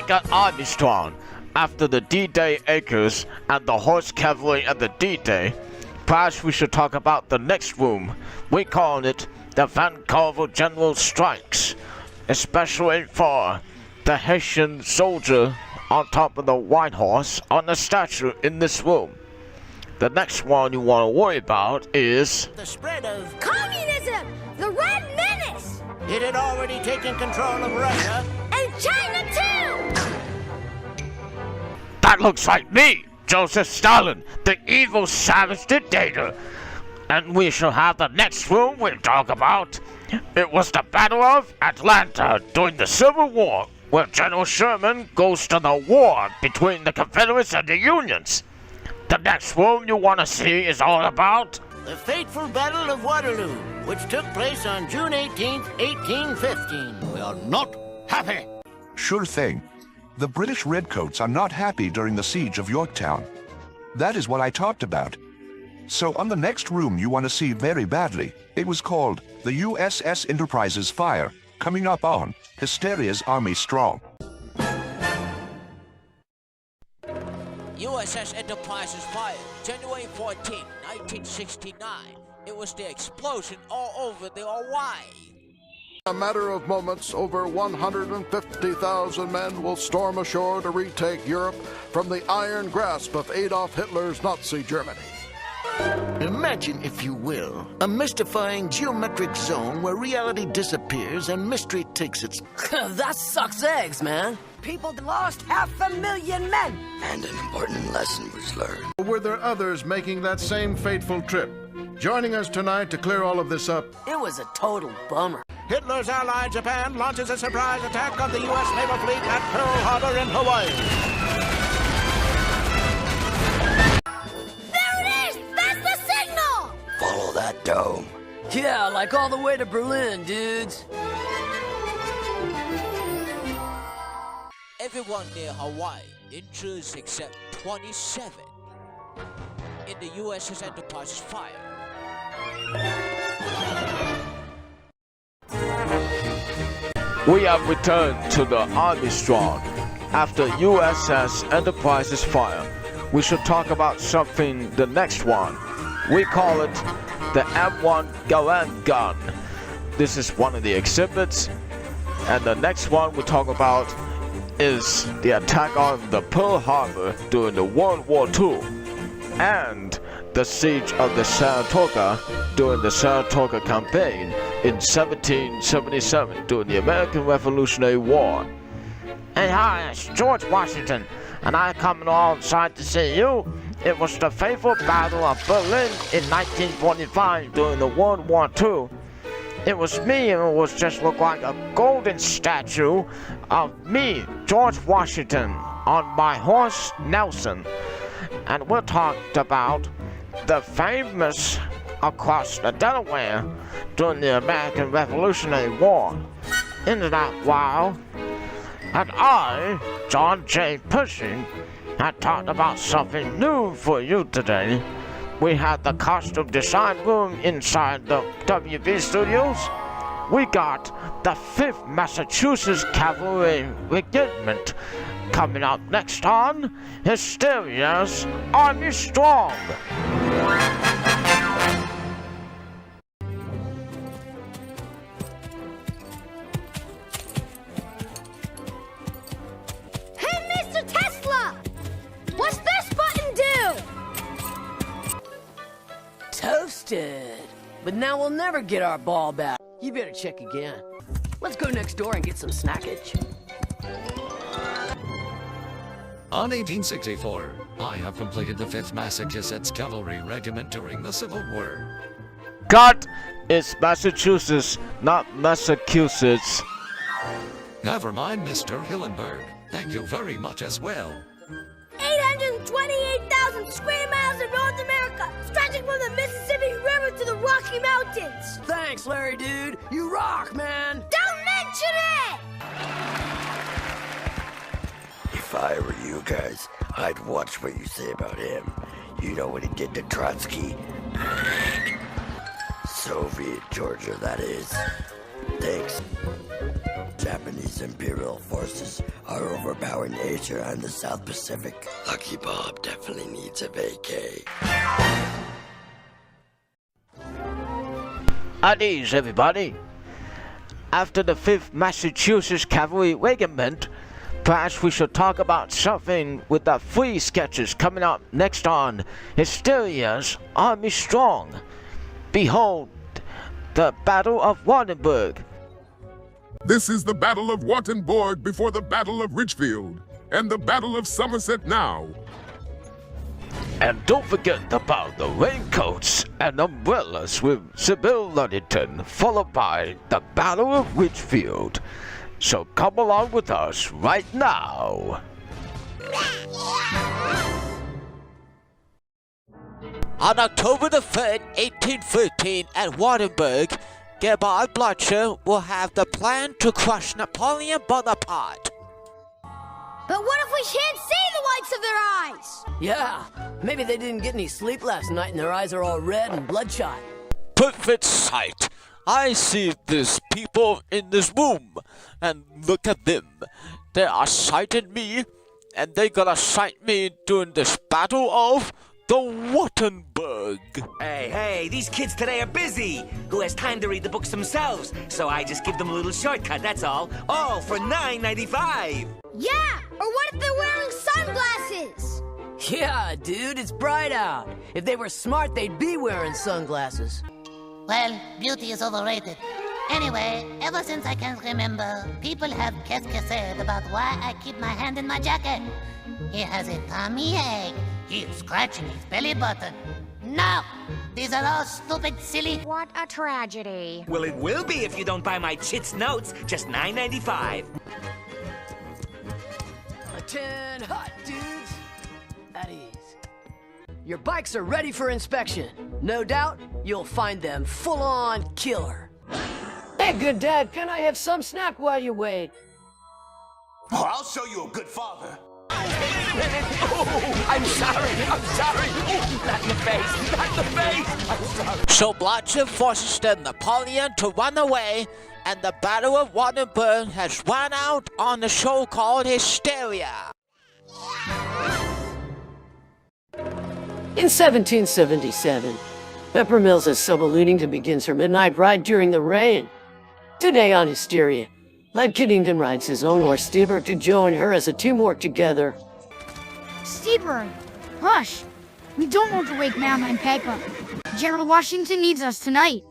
got army strong. After the D-Day acres and the horse cavalry and the D-Day, perhaps we should talk about the next room. We call it the Vancouver General Strikes, especially for the Haitian soldier on top of the white horse on the statue in this room. The next one you want to worry about is the spread of communism, the Red Menace. It had already taken control of Russia and China too. That looks like me, Joseph Stalin, the evil savage dictator. And we shall have the next room we'll talk about. It was the Battle of Atlanta during the Civil War, where General Sherman goes to the war between the Confederates and the Unions. The next room you want to see is all about the fateful Battle of Waterloo, which took place on June 18, 1815. We are not happy. Sure thing. The British Redcoats are not happy during the siege of Yorktown. That is what I talked about. So on the next room you want to see very badly, it was called the USS Enterprise's Fire, coming up on Hysteria's Army Strong. USS Enterprise's Fire, January 14, 1969. It was the explosion all over the Hawaii. In a matter of moments, over 150,000 men will storm ashore to retake Europe from the iron grasp of Adolf Hitler's Nazi Germany. Imagine, if you will, a mystifying geometric zone where reality disappears and mystery takes its... That sucks eggs, man. People lost 500,000 men. And an important lesson was learned. Were there others making that same fateful trip? Joining us tonight to clear all of this up, it was a total bummer. Hitler's ally Japan launches a surprise attack on the U.S. naval fleet at Pearl Harbor in Hawaii. There it is! That's the signal! Follow that dome. Yeah, like all the way to Berlin, dudes. Everyone near Hawaii, injuries except 27 in the USS Enterprise's fire. We have returned to the Army Strong. After USS Enterprise's fire, we should talk about something, the next one. We call it the M1 Garand gun. This is one of the exhibits. And the next one we talk about is the attack on the Pearl Harbor during the World War II. And the siege of the Saratoga during the Saratoga campaign in 1777 during the American Revolutionary War. Hey, hi, it's George Washington, and I come alongside to see you. It was the fateful Battle of Berlin in 1945 during the World War II. It was me, and it was just looked like a golden statue of me, George Washington, on my horse Nelson. And we talked about the famous across the Delaware during the American Revolutionary War. In that while, and I, John J. Pershing, had talked about something new for you today. We had the costume design room inside the WB studios. We got the 5th Massachusetts Cavalry Regiment coming up next on Hysteria's Army Strong. Hey, Mr. Tesla! What's this button do? Toasted. But now we'll never get our ball back. You better check again. Let's go next door and get some snackage. On 1864, I have completed the 5th Massachusetts Cavalry Regiment during the Civil War. God, it's Massachusetts, not Massachusetts. Never mind, Mr. Hillenberg. Thank you very much as well. 828,000 square miles of North America, stretching from the Mississippi River to the Rocky Mountains. Thanks, Larry, dude. You rock, man. Don't mention it! If I were you guys, I'd watch what you say about him. You know what he did to Trotsky? Soviet Georgia, that is. Thanks. Japanese Imperial forces are overpowering Asia and the South Pacific. Lucky Bob definitely needs a vacay. At ease, everybody. After the 5th Massachusetts Cavalry Regiment, perhaps we should talk about something with the 3 sketches coming up next on Hysteria's Army Strong. Behold, the Battle of Wartenburg. This is the Battle of Wartenburg before the Battle of Richfield, and the Battle of Somerset now. And don't forget about the raincoats and umbrellas with Sybil Ludington, followed by the Battle of Richfield. So come along with us right now. On October the 3rd, 1813, at Wartenburg, Gerhard Blücher will have the plan to crush Napoleon Bonaparte. But what if we can't see the whites of their eyes? Yeah, maybe they didn't get any sleep last night and their eyes are all red and bloodshot. Perfect sight. I see these people in this room, and look at them. They are sighting me, and they gonna sight me during this battle of the Wartenburg. Hey, these kids today are busy. Who has time to read the books themselves? So I just give them a little shortcut, that's all. All for $9.95. Yeah, or what if they're wearing sunglasses? Yeah, dude, it's bright out. If they were smart, they'd be wearing sunglasses. Well, beauty is overrated. Anyway, ever since I can remember, people have said about why I keep my hand in my jacket. He has a tummy ache. He is scratching his belly button. No! These are all stupid, silly... What a tragedy. Well, it will be if you don't buy my Chits notes. Just $9.95. A 10 hot dudes at ease. Your bikes are ready for inspection. No doubt, you'll find them full-on killer. Hey, good dad, can I have some snack while you wait? Oh, I'll show you a good father. Oh, I'm sorry. Oh, not in the face. I'm sorry. So Blücher forces the Napoleon to run away, and the Battle of Wartenburg has run out on the show called Hysteria. In 1777, Peppermills is sub-alluding begins her midnight ride during the rain. Today on Hysteria, Lad Kiddington rides his own horse Steebird to join her as the two work together. Steebird, hush. We don't want to wake Mama and Papa. General Washington needs us tonight.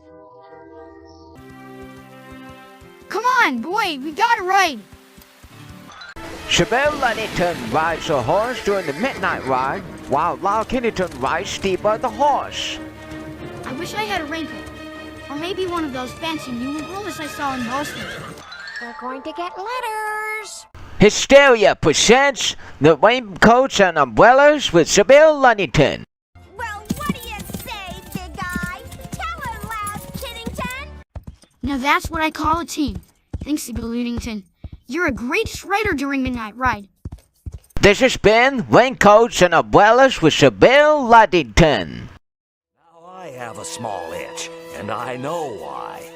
Come on, boy, we gotta ride. Sybil Ludington rides her horse during the midnight ride, while Lal Kiddington rides Steebird the horse. I wish I had a raincoat. Or maybe one of those fancy new umbrellas I saw in Boston. We're going to get letters. Hysteria presents the raincoats and umbrellas with Sybil Ludington. Well, what do you say, big guy? Tell her, Lad Kiddington. Now that's what I call a team. Thanks, Sybil Ludington. You're a great writer during Midnight Ride. This has been Raincoats and Umbrellas with Sybil Ludington. Now I have a small itch, and I know why.